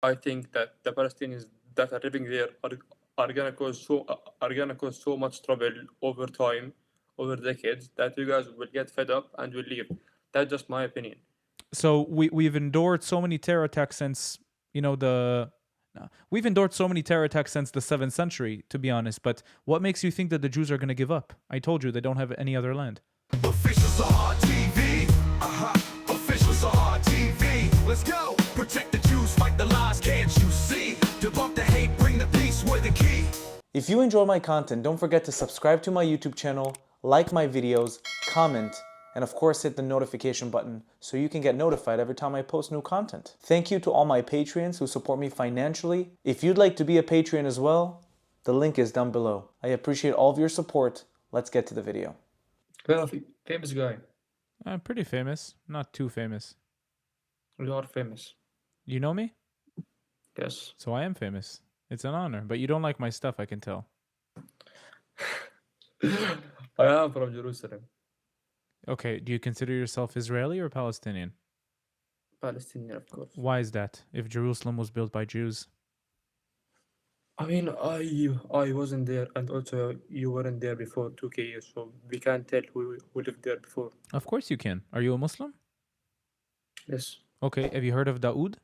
I think that the Palestinians that are living there are gonna cause so much trouble over time, over decades, that you guys will get fed up and will leave. That's just my opinion. So we've endured so many terror attacks since the we've endured so many terror attacks since the 7th century, to be honest. But what makes you think that the Jews are going to give up? I told you they don't have any other land. Official Sahar TV. Official Sahar TV. Let's go. Protect the Jews, fight the lies, can't you see? Debunk the hate, bring the peace, we're the key. If you enjoy my content, don't forget to subscribe to my YouTube channel, like my videos, comment, and of course hit the notification button so you can get notified every time I post new content. Thank you to all my Patreons who support me financially. If you'd like to be a Patreon as well, the link is down below. I appreciate all of your support. Let's get to the video. Well, famous guy. Pretty famous, not too famous. You are famous. You know me? Yes. So I am famous. It's an honor, but you don't like my stuff, I can tell. I am from Jerusalem. Okay, do you consider yourself Israeli or Palestinian? Palestinian, of course. Why is that, if Jerusalem was built by Jews? I mean, I wasn't there, and also you weren't there before 2K years, so we can't tell who lived there before. Of course you can. Are you a Muslim? Yes. Okay, have you heard of Daoud?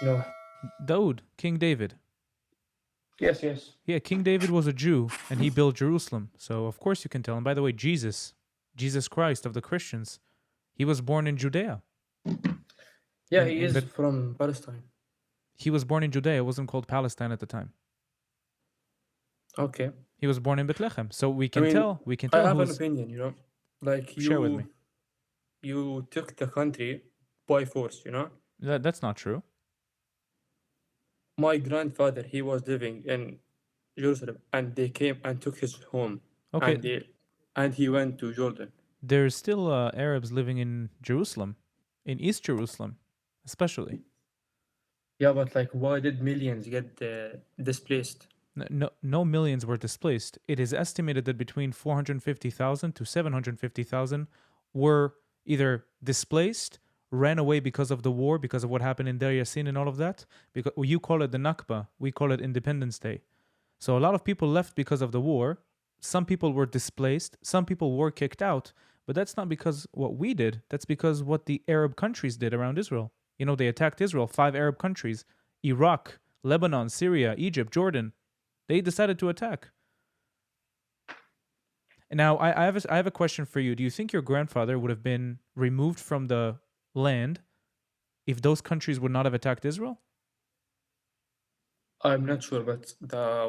No. Daoud, King David. Yes, yes. Yeah, King David was a Jew, and he built Jerusalem. So of course you can tell. And by the way, Jesus Christ of the Christians, he was born in Judea. Yeah, he is from Palestine. He was born in Judea. It wasn't called Palestine at the time. Okay. He was born in Bethlehem. So we can tell. We can tell. I have an opinion, you know. Like share with me. You took the country by force, you know. That's not true. My grandfather, he was living in Jerusalem, and they came and took his home. Okay. And he went to Jordan. There's still Arabs living in Jerusalem, in East Jerusalem, especially. Yeah, but like, why did millions get displaced? No millions were displaced. It is estimated that between 450,000 to 750,000 were either displaced, ran away because of the war, because of what happened in Deir Yassin and all of that. Because you call it the Nakba, we call it Independence Day. So a lot of people left because of the war. Some people were displaced. Some people were kicked out. But that's not because what we did. That's because what the Arab countries did around Israel. You know, they attacked Israel, 5 Arab countries, Iraq, Lebanon, Syria, Egypt, Jordan. They decided to attack. Now, I have a question for you. Do you think your grandfather would have been removed from the land if those countries would not have attacked Israel? I'm not sure, but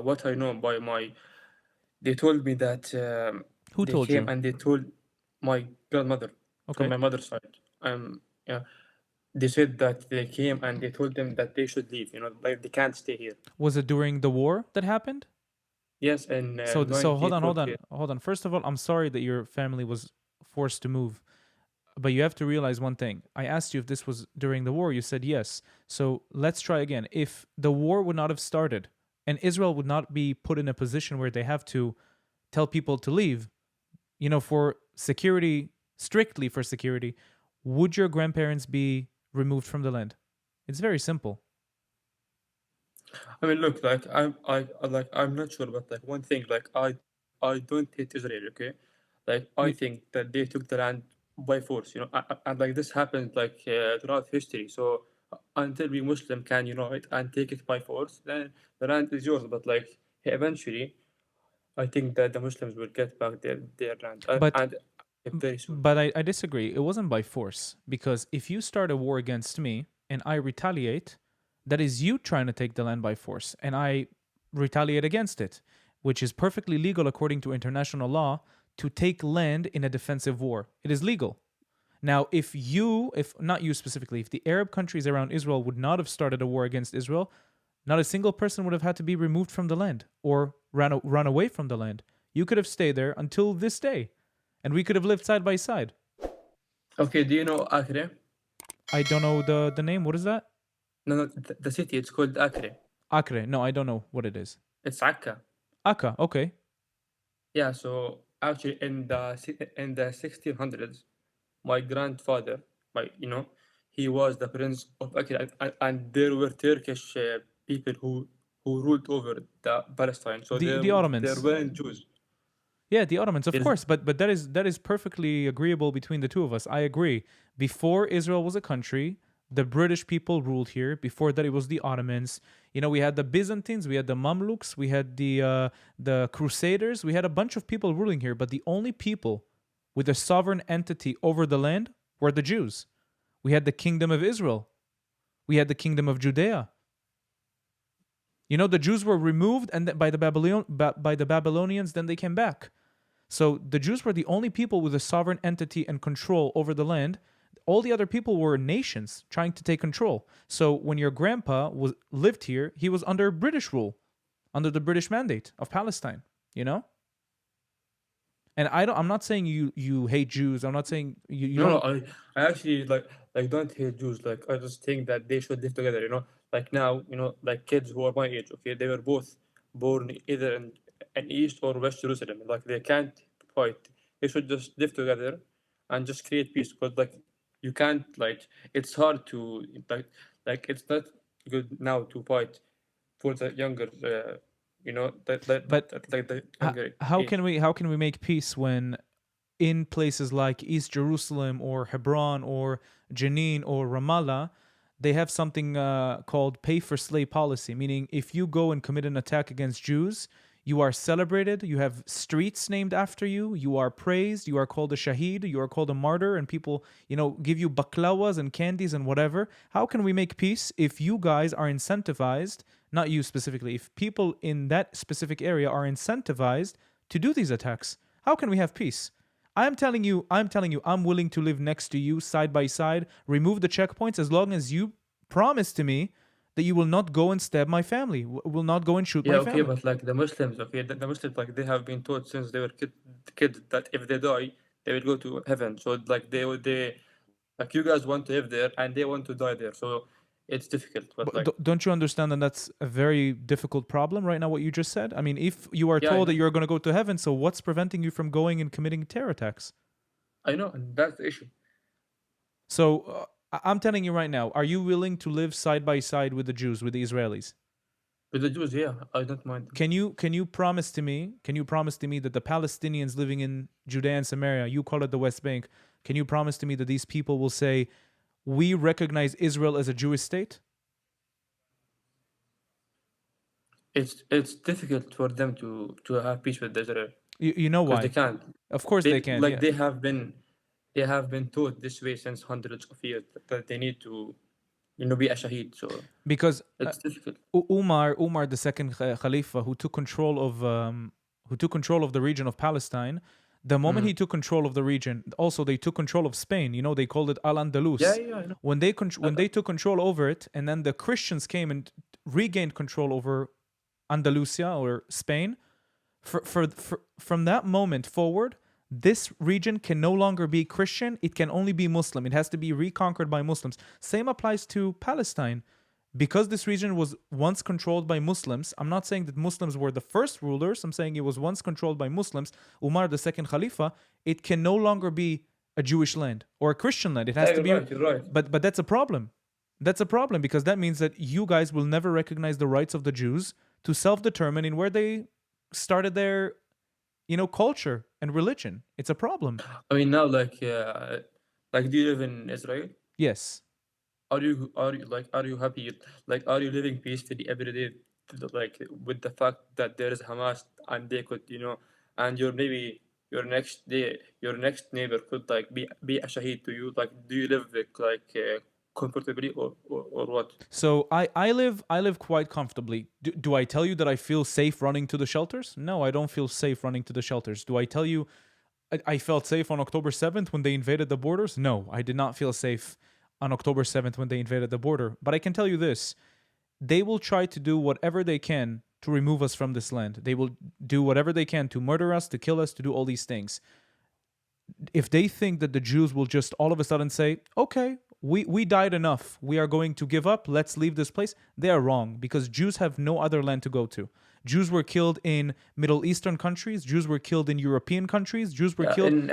what I know they told me that Who they told came you? and they told my grandmother from my mother's side. Yeah, they said that they came and they told them that they should leave. You know, like they can't stay here. Was it during the war that happened? Yes, and so hold on. First of all, I'm sorry that your family was forced to move. But you have to realize one thing. I asked you if this was during the war. You said yes. So let's try again. If the war would not have started and Israel would not be put in a position where they have to tell people to leave, you know, for security, strictly for security, would your grandparents be removed from the land? It's very simple. I mean, look, like I'm not sure, but like one thing, like I don't hate Israel, okay? Like I think that they took the land by force, you know, and like this happened like throughout history. So until we Muslim can unite and take it by force, then the land is yours. But like eventually, I think that the Muslims will get back their land, and very soon. But I disagree. It wasn't by force, because if you start a war against me and I retaliate, that is you trying to take the land by force, and I retaliate against it, which is perfectly legal according to international law to take land in a defensive war. It is legal. Now, if not you specifically, if the Arab countries around Israel would not have started a war against Israel, not a single person would have had to be removed from the land or run away from the land. You could have stayed there until this day, and we could have lived side by side. Okay, do you know Acre? I don't know the name. What is that? No, the city. It's called Acre. Acre. No, I don't know what it is. It's Akka. Akka. Okay. Yeah. So actually, in the 1600s, my grandfather, he was the prince of Akira, and there were Turkish people who ruled over the Palestine. So The there Ottomans. weren't Jews. Yeah, the Ottomans, of There's, course, but that is perfectly agreeable between the two of us. I agree. Before Israel was a country, the British people ruled here. Before that, it was the Ottomans. You know, we had the Byzantines, we had the Mamluks, we had the Crusaders. We had a bunch of people ruling here, but the only people with a sovereign entity over the land were the Jews. We had the Kingdom of Israel. We had the Kingdom of Judea. You know, the Jews were removed and by the Babylonians, then they came back. So the Jews were the only people with a sovereign entity and control over the land. All the other people were nations trying to take control. So when your grandpa lived here, he was under British rule, under the British mandate of Palestine, you know? And I'm not saying you hate Jews. I'm not saying you no, don't. I actually don't hate Jews. Like I just think that they should live together. You know, like now, like kids who are my age. Okay, they were both born either in East or West Jerusalem. Like they can't fight. They should just live together and just create peace. Because like you can't it's hard to it's not good now to fight for the younger. But Like the younger age. how can we make peace when in places like East Jerusalem or Hebron or Jenin or Ramallah, they have something called pay for slay policy, meaning if you go and commit an attack against Jews, you are celebrated, you have streets named after you, you are praised, you are called a shaheed, you are called a martyr, and people, give you baklawas and candies and whatever. How can we make peace if you guys are incentivized, not you specifically, if people in that specific area are incentivized to do these attacks? How can we have peace? I'm telling you, I'm willing to live next to you side by side, remove the checkpoints as long as you promise to me that you will not go and stab my family, will not go and shoot Yeah, my okay, family. but like the Muslims, okay, the Muslims, like they have been taught since they were kids that if they die, they will go to heaven. So like like you guys want to live there and they want to die there. So it's difficult, but But like don't you understand that that's a very difficult problem right now, what you just said? I mean, if you are yeah, I told that know, you're going to go to heaven, so what's preventing you from going and committing terror attacks? I know, and that's the issue. So I'm telling you right now, are you willing to live side by side with the Jews, with the Israelis? With the Jews, yeah, I don't mind them. Can you promise to me? Can you promise to me that the Palestinians living in Judea and Samaria, you call it the West Bank, can you promise to me that these people will say, we recognize Israel as a Jewish state? It's difficult for them to have peace with Israel You know because they why? can't. Of course They they can. like Yeah, they have been taught this way since hundreds of years that they need to be a shaheed. So because it's difficult. Umar the second Khalifa, who took control of the region of Palestine. The moment he Mm. took control of the region, also they took control of Spain. You know, they called it Al Yeah, Andalus. yeah, I know. When they took control over it, and then the Christians came and regained control over Andalusia or Spain. From that moment forward, this region can no longer be Christian. It can only be Muslim. It has to be reconquered by Muslims. Same applies to Palestine. Because this region was once controlled by Muslims, I'm not saying that Muslims were the first rulers, I'm saying it was once controlled by Muslims, Umar the second Khalifa, it can no longer be a Jewish land or a Christian land. It has Yeah, to you're be, right. You're right. but that's a problem. That's a problem because that means that you guys will never recognize the rights of the Jews to self-determine in where they started their, culture and religion. It's a problem. I mean, now, do you live in Israel? Yes. Are you happy? Like, are you living peacefully every day? Like, with the fact that there is Hamas and they could, and maybe your next neighbor could be a shaheed to you. Like, do you live comfortably or what? So I live quite comfortably. Do I tell you that I feel safe running to the shelters? No, I don't feel safe running to the shelters. Do I tell you I felt safe on October 7th when they invaded the borders? No, I did not feel safe on October 7th when they invaded the border. But I can tell you this, they will try to do whatever they can to remove us from this land. They will do whatever they can to murder us, to kill us, to do all these things. If they think that the Jews will just all of a sudden say, okay, we died enough, we are going to give up, let's leave this place, they are wrong because Jews have no other land to go to. Jews were killed in Middle Eastern countries, Jews were killed in European countries, Jews were Yeah, killed in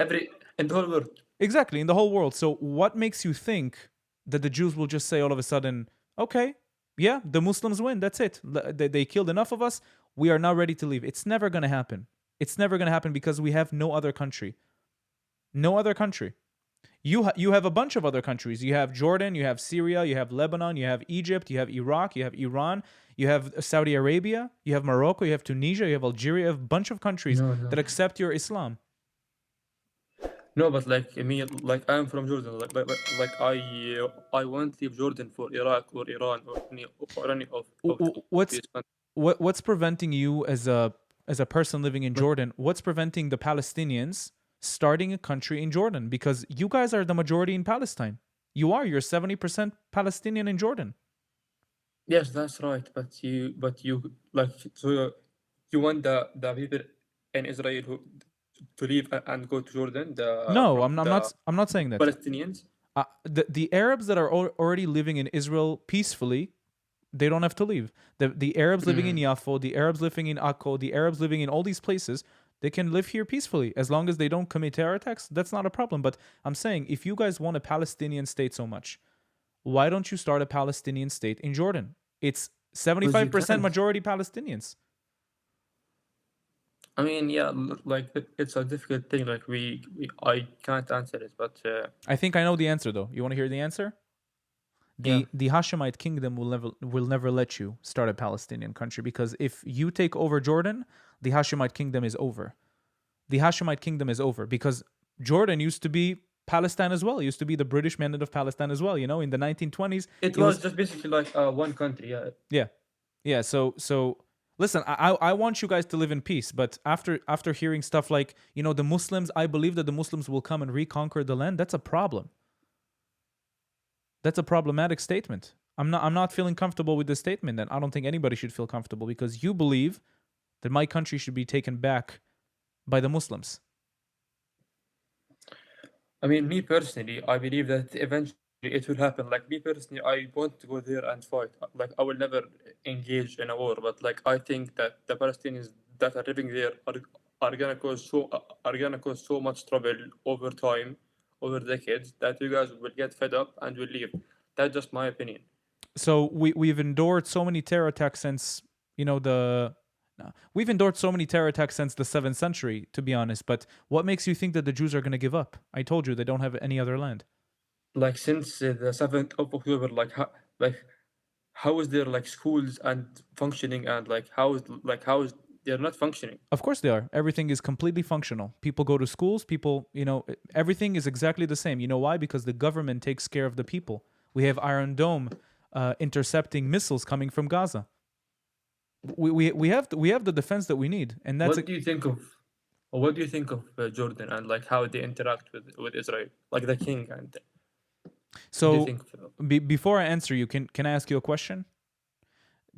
the whole world. exactly in the whole world. So what makes you think that the Jews will just say all of a sudden, okay, yeah, the Muslims win. That's it. They killed enough of us. We are now ready to leave. It's never going to happen. It's never going to happen because we have no other country. No other country. You have a bunch of other countries. You have Jordan, you have Syria, you have Lebanon, you have Egypt, you have Iraq, you have Iran, you have Saudi Arabia, you have Morocco, you have Tunisia, you have Algeria, you have a bunch of countries No, that accept your Islam. no, but like me, like I'm from Jordan. I won't leave Jordan for Iraq or Iran or any of What's these countries. what's preventing you as a person living in Jordan? What's preventing the Palestinians starting a country in Jordan? Because you guys are the majority in Palestine. You're 70% Palestinian in Jordan. Yes, that's right. But you like so you want the people in Israel who to leave and go to Jordan, No, from the I'm not saying that. Palestinians. The Arabs that are already living in Israel peacefully, they don't have to leave. The Arabs living in Yafo, the Arabs living in Akko, the Arabs living in all these places, they can live here peacefully as long as they don't commit terror attacks. That's not a problem. But I'm saying, if you guys want a Palestinian state so much, why don't you start a Palestinian state in Jordan? It's 75% can't. majority Palestinians. I mean, yeah, like it's a difficult thing. Like I can't answer it, but I think I know the answer though. You want to hear the answer? yeah. The Hashemite kingdom will never let you start a Palestinian country, because if you take over Jordan, the Hashemite kingdom is over. The Hashemite kingdom is over because Jordan used to be Palestine as well. It used to be the British mandate of Palestine as well. You know, in the 1920s, It was just basically like one country. Yeah. yeah. So listen, I want you guys to live in peace, but after hearing stuff like, you know, the Muslims, I believe that the Muslims will come and reconquer the land. That's a problem. That's a problematic statement. I'm not feeling comfortable with this statement, and I don't think anybody should feel comfortable because you believe that my country should be taken back by the Muslims. I mean, me personally, I believe that eventually it will happen. Like me personally, I want to go there and fight. Like I will never engage in a war, but like I think that the Palestinians that are living there are gonna cause so much trouble over time, over decades, that you guys will get fed up and will leave. That's just my opinion. So we've endured so many terror attacks since, you know, we've endured so many terror attacks since the 7th century, to be honest. But what makes you think that the Jews are going to give up? I told you they don't have any other land. Like since the 7th of October, how is there like schools and functioning, and like how is they're not functioning? Of course they are. Everything is completely functional. People go to schools. People, you know, everything is exactly the same. You know why? Because the government takes care of the people. We have Iron Dome intercepting missiles coming from Gaza. We have the defense that we need, and that's What do you think of what do you think of Jordan and like how they interact with Israel, like the king, and what do you so. think? Before I answer you, can I ask you a question?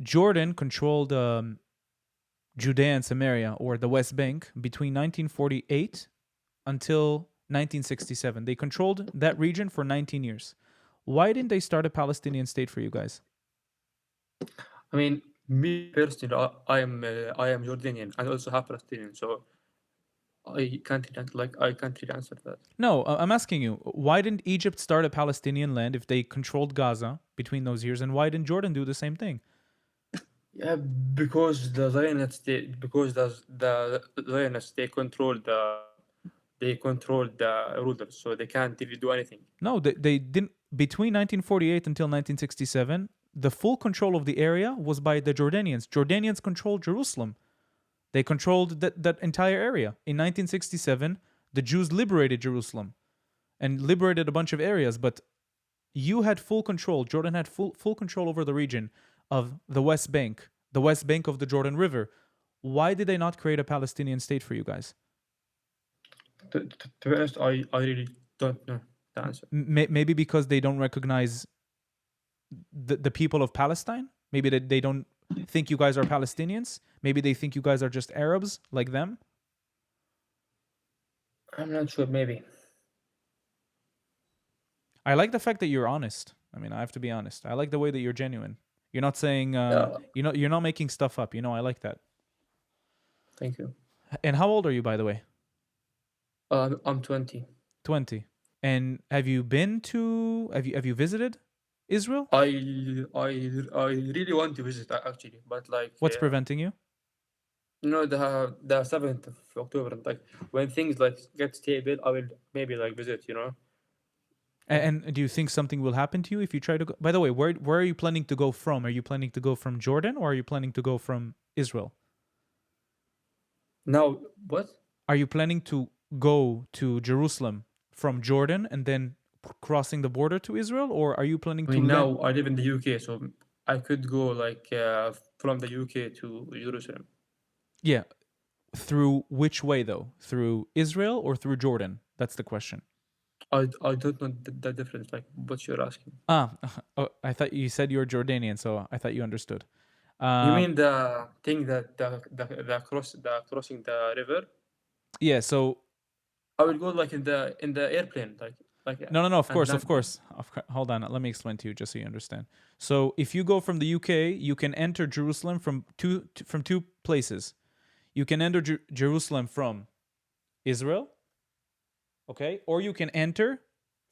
Jordan controlled Judea and Samaria, or the West Bank, between 1948 until 1967. They controlled that region for 19 years. Why didn't they start a Palestinian state for you guys? I mean, me personally, I am Jordanian and also half Palestinian, so I can't really answer that. No, I'm asking you, why didn't Egypt start a Palestinian land if they controlled Gaza between those years, and why didn't Jordan do the same thing? Yeah, because the Zionists they control the rulers, so they can't really do anything. No, they didn't. Between 1948 until 1967, the full control of the area was by the Jordanians. Jordanians controlled Jerusalem. They controlled that entire area. In 1967, the Jews liberated Jerusalem and liberated a bunch of areas, but you had full control. Jordan had full control over the region of the West Bank of the Jordan River. Why did they not create a Palestinian state for you guys? To be honest, I really don't know the answer. Maybe because they don't recognize the people of Palestine. Maybe they don't think you guys are Palestinians. Maybe they think you guys are just Arabs like them. I'm not sure. Maybe. I like the fact that you're honest. I mean, I have to be honest. I like the way that you're genuine. You're not saying, you're not making stuff up. You know, I like that. Thank you. And how old are you, by the way? I'm 20. 20. And have you been to? Have you visited Israel? I really want to visit actually, but like What's preventing you? the 7th of October, like when things like get stable, I will maybe like visit. And do you think something will happen to you if you try to go? By the way, where are you planning to go from? Are you planning to go from Jordan or are you planning to go from Israel? Now what? Are you planning to go to Jerusalem from Jordan and then crossing the border to Israel, or are you planning I to mean, land? now I live in the UK, so I could go like from the UK to Jerusalem. Yeah, through which way though? Through Israel or through Jordan? That's the question. I don't know the difference, like what you're asking. Ah, oh, I thought you said you're Jordanian, so I thought you understood. You mean the thing that the crossing the river? Yeah. So I will go like in the airplane, like no. Of and course, land of there. course. Hold on. Let me explain to you, just so you understand. So if you go from the UK, you can enter Jerusalem from two places. You can enter Jerusalem from Israel, okay, or you can enter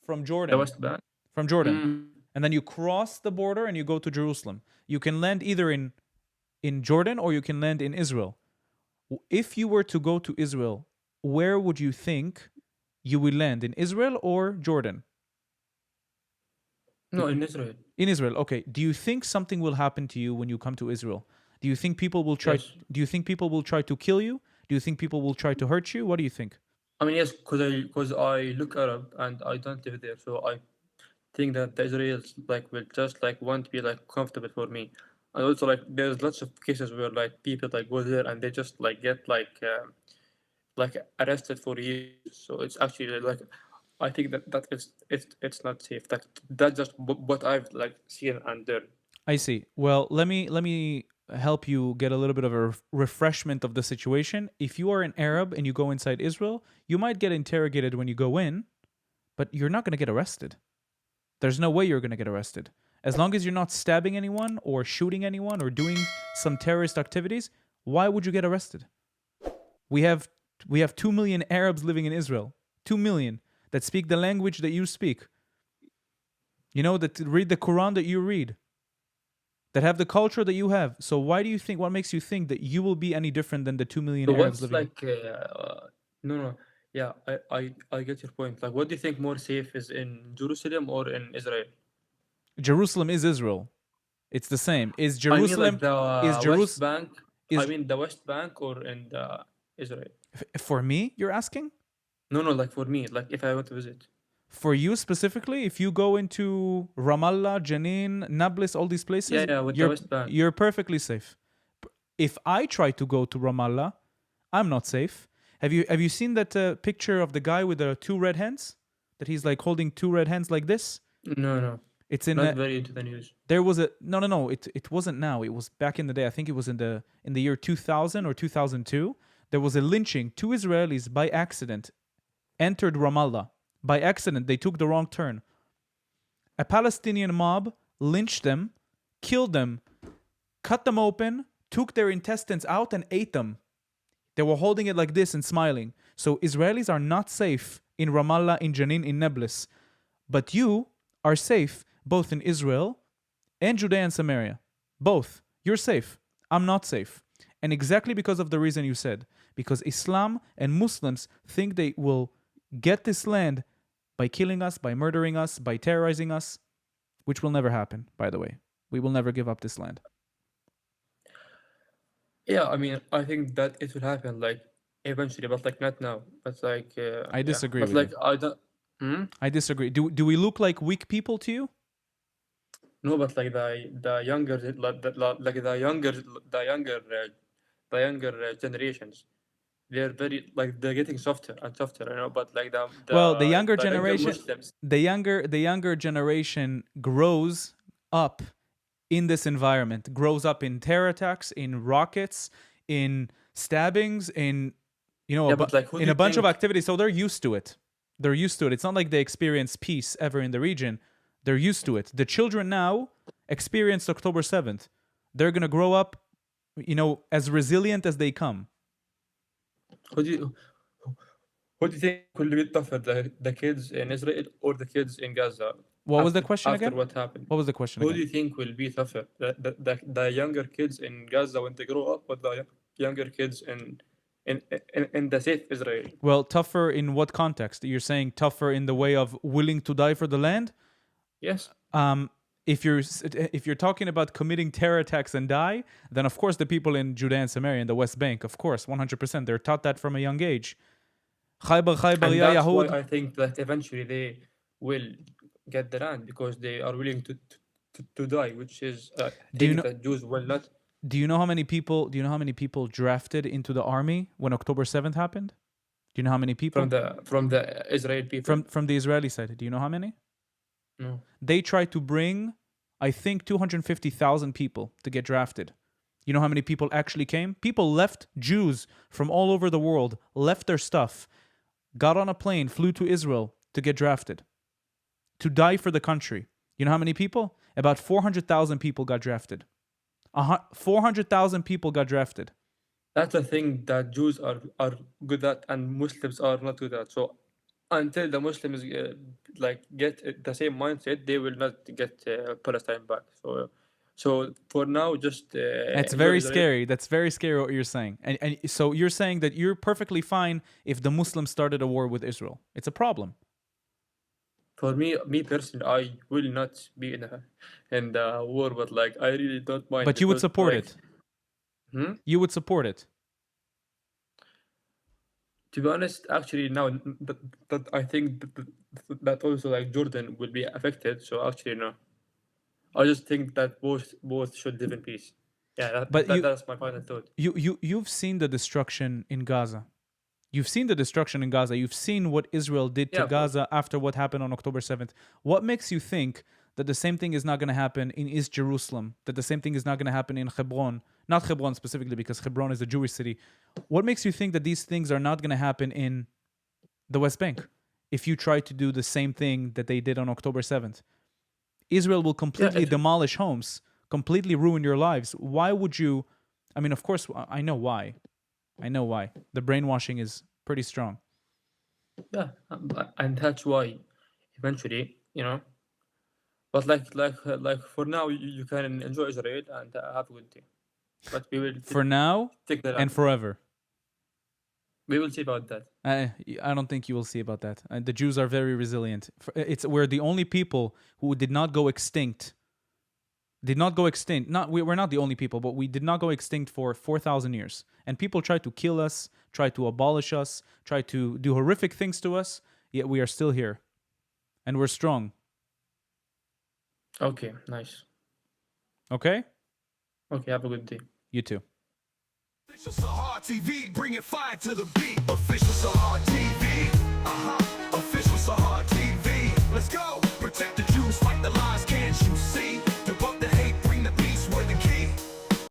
from The Jordan. West Bank. From Jordan, Mm. and then you cross the border and you go to Jerusalem. You can land either in Jordan or you can land in Israel. If you were to go to Israel, where would you think you will land, in Israel or Jordan? No, in Israel. In Israel. Okay. Do you think something will happen to you when you come to Israel? Do you think people will try Yes. do you think people will try to kill you? Do you think people will try to hurt you? What do you think? I mean, yes, because I look Arab and I don't live there, so I think that the Israelis like will just like want to be like comfortable for me. And also like there's lots of cases where like people like go there and they just like get like arrested for years. So it's actually like I think that it's not safe. That's just what I've like seen and done. I see. Well, let me help you get a little bit of a refreshment of the situation. If you are an Arab and you go inside Israel, you might get interrogated when you go in, but you're not going to get arrested. There's no way you're going to get arrested. As long as you're not stabbing anyone or shooting anyone or doing some terrorist activities, why would you get arrested? We have 2 million Arabs living in Israel. 2 million that speak the language that you speak. You know, that read the Quran that you read, that have the culture that you have. So why do you think, what makes you think that you will be any different than the 2 million So Arabs what's living in? like no, yeah, I get your point. Like, what do you think more safe is in Jerusalem or in Israel? Jerusalem is Israel. It's the same. Is I mean, like Jerusalem is the West Jerusalem Bank. I is mean, the West Bank or in the Israel. for me, you're asking? No, no, like for me, like if I want to visit. For you specifically, if you go into Ramallah, Jenin, Nablus, all these Yeah, places, yeah, with the West Bank. you're perfectly safe. If I try to go to Ramallah, I'm not safe. Have you seen that picture of the guy with the two red hands? That he's like holding two red hands like this? No, no, It's in not very into the news. there was a no. It wasn't now. It was back in the day. I think it was in the year 2000 or 2002. There was a lynching. Two Israelis by accident entered Ramallah. By accident, they took the wrong turn. A Palestinian mob lynched them, killed them, cut them open, took their intestines out, and ate them. They were holding it like this and smiling. So Israelis are not safe in Ramallah, in Jenin, in Nablus. But you are safe both in Israel and Judea and Samaria. Both. You're safe. I'm not safe. And exactly because of the reason you said. Because Islam and Muslims think they will get this land by killing us, by murdering us, by terrorizing us, which will never happen, by the way. We will never give up this land. Yeah, I mean, I think that it will happen like eventually, but like not now. But like I yeah, disagree but with like you. I don't. Hmm? I disagree. Do we look like weak people to you? No, but like the younger like the younger generations, they're very like they're getting softer and softer, But like the Well, the the younger Muslims, the younger generation grows up in this environment, grows up in terror attacks, in rockets, in stabbings, in yeah. But like, who do in you a bunch of think? activities. So they're used to it. They're used to it. It's not like they experience peace ever in the region. They're used to it. The children now experienced October 7th. They're gonna grow up, as resilient as they come. Who do you Who do you think will be tougher, the kids in Israel or the kids in Gaza What was the question after again? what happened? What was the question Who do again? you think will be tougher, the younger kids in Gaza when they grow up, or the younger kids in the safe Israel? Well, tougher in what context? You're saying tougher in the way of willing to die for the land? Yes. If you're talking about committing terror attacks and die, then of course the people in Judea and Samaria and the West Bank, of course, 100%, they're taught that from a young age. Khaybar And ya that's why Yahud. I think that eventually they will get the land because they are willing to die, which is a Do you thing know? that Jews will not. Do you know how many people? Do you know how many people drafted into the army when October 7th happened? Do you know how many people From the Israel people. from the Israeli side? Do you know how many? No. They tried to bring, I think, 250,000 people to get drafted. You know how many people actually came? People left, Jews from all over the world, left their stuff, got on a plane, flew to Israel to get drafted, to die for the country. You know how many people? About 400,000 people got drafted. 400,000 people got drafted. That's a thing that Jews are good at and Muslims are not good at. So until the Muslims get the same mindset, they will not get Palestine back. So for now, just That's enjoy very Israel. scary. That's very scary what you're saying. And so you're saying that you're perfectly fine if the Muslims started a war with Israel. It's a problem. For me personally, I will not be in the war, but I really don't mind. But you would because, support it. You would support it. To be honest, actually now that I think that also Jordan will be affected. So actually no, I just think that both should live in peace. Yeah, But that's my final thought. you've seen the destruction in Gaza. You've seen the destruction in Gaza. You've seen what Israel did to Yeah, of course. Gaza after what happened on October 7th. What makes you think that the same thing is not going to happen in East Jerusalem? That the same thing is not going to happen in Hebron? Not Hebron specifically, because Hebron is a Jewish city. What makes you think that these things are not going to happen in the West Bank if you try to do the same thing that they did on October 7th? Israel will completely demolish homes, completely ruin your lives. Why would you? I mean, of course, I know why. I know why. The brainwashing is pretty strong. Yeah, and that's why eventually, But for now, you can enjoy Israel and have a good day. But we will For now take the and land. forever. We will see about that. I don't think you will see about that. The Jews are very resilient. We're the only people who did not go extinct. Did not go extinct. We're not the only people, but we did not go extinct for 4,000 years. And people try to kill us, try to abolish us, try to do horrific things to us, yet we are still here. And we're strong. Okay, nice. Okay? Okay, have a good day. You too. Official Sahar TV, bringing fire to the beat. Official Sahar TV.